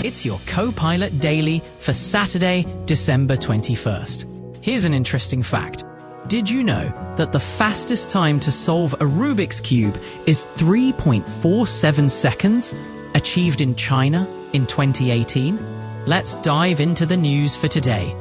It's your Copilot Daily for Saturday, December 21st. Here's an interesting fact. Did you know that the fastest time to solve a Rubik's Cube is 3.47 seconds, achieved in China in 2018? Let's dive into the news for today.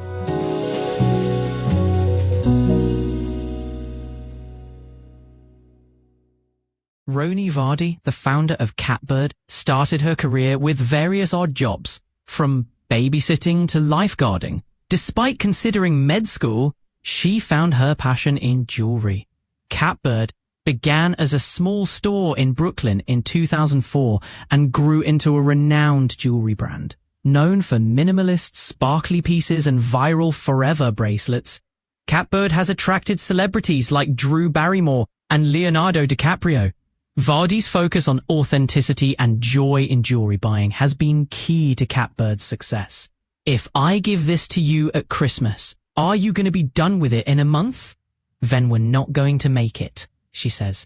Roni Vardy, the founder of Catbird, started her career with various odd jobs, from babysitting to lifeguarding. Despite considering med school, she found her passion in jewelry. Catbird began as a small store in Brooklyn in 2004 and grew into a renowned jewelry brand. Known for minimalist, sparkly pieces and viral forever bracelets, Catbird has attracted celebrities like Drew Barrymore and Leonardo DiCaprio. Vardy's focus on authenticity and joy in jewelry buying has been key to Catbird's success. If I give this to you at Christmas, are you going to be done with it in a month? Then we're not going to make it, she says.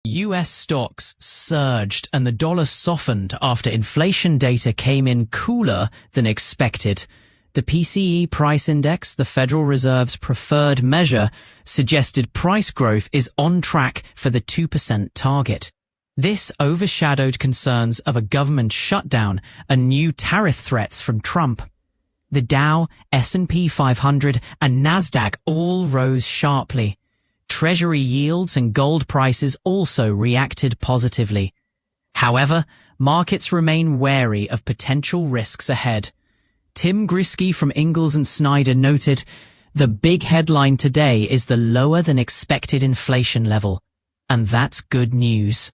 US stocks surged and the dollar softened after inflation data came in cooler than expected. The PCE price index, the Federal Reserve's preferred measure, suggested price growth is on track for the 2% target. This overshadowed concerns of a government shutdown and new tariff threats from Trump. The Dow, S&P 500, and Nasdaq all rose sharply. Treasury yields and gold prices also reacted positively. However, markets remain wary of potential risks ahead. Tim Grisky from Ingalls & Snyder noted, "The big headline today is the lower than expected inflation level, and that's good news."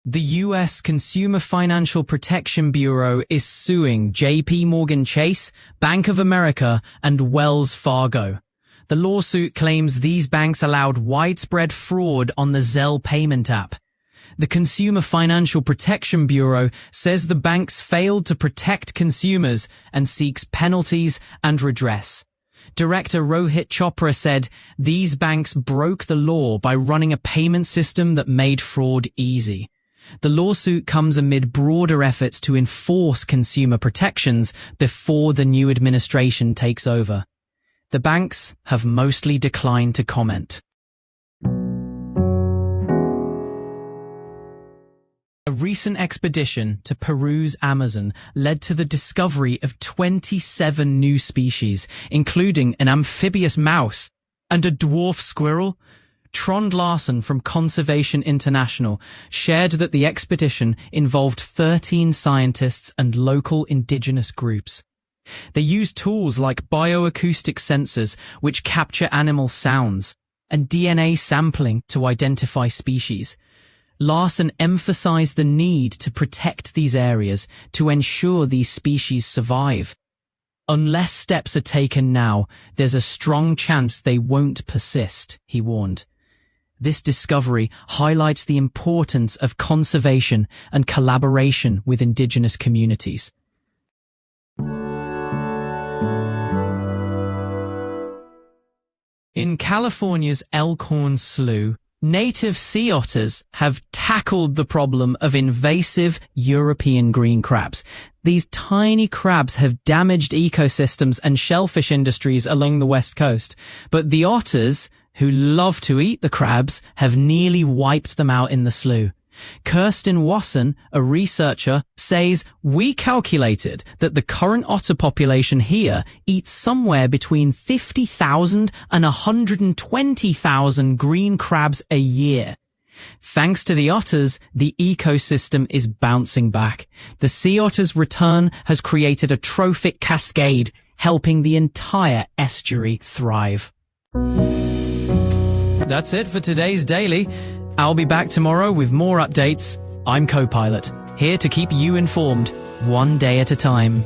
The U.S. Consumer Financial Protection Bureau is suing J.P. Morgan Chase, Bank of America, and Wells Fargo. The lawsuit claims these banks allowed widespread fraud on the Zelle payment app. The Consumer Financial Protection Bureau says the banks failed to protect consumers and seeks penalties and redress. Director Rohit Chopra said these banks broke the law by running a payment system that made fraud easy. The lawsuit comes amid broader efforts to enforce consumer protections before the new administration takes over. The banks have mostly declined to comment. A recent expedition to Peru's Amazon led to the discovery of 27 new species, including an amphibious mouse and a dwarf squirrel. Trond Larsen from Conservation International shared that the expedition involved 13 scientists and local indigenous groups. They used tools like bioacoustic sensors, which capture animal sounds, and DNA sampling to identify species. Larsen emphasized the need to protect these areas to ensure these species survive. Unless steps are taken now, there's a strong chance they won't persist, he warned. This discovery highlights the importance of conservation and collaboration with indigenous communities. In California's Elkhorn Slough, native sea otters have tackled the problem of invasive European green crabs. These tiny crabs have damaged ecosystems and shellfish industries along the west coast, but the otters, who love to eat the crabs, have nearly wiped them out in the slough. Kirsten Wasson, a researcher, says, "We calculated that the current otter population here eats somewhere between 50,000 and 120,000 green crabs a year. Thanks to the otters, the ecosystem is bouncing back. The sea otter's return has created a trophic cascade, helping the entire estuary thrive." That's it for today's Daily. I'll be back tomorrow with more updates. I'm Copilot, here to keep you informed, one day at a time.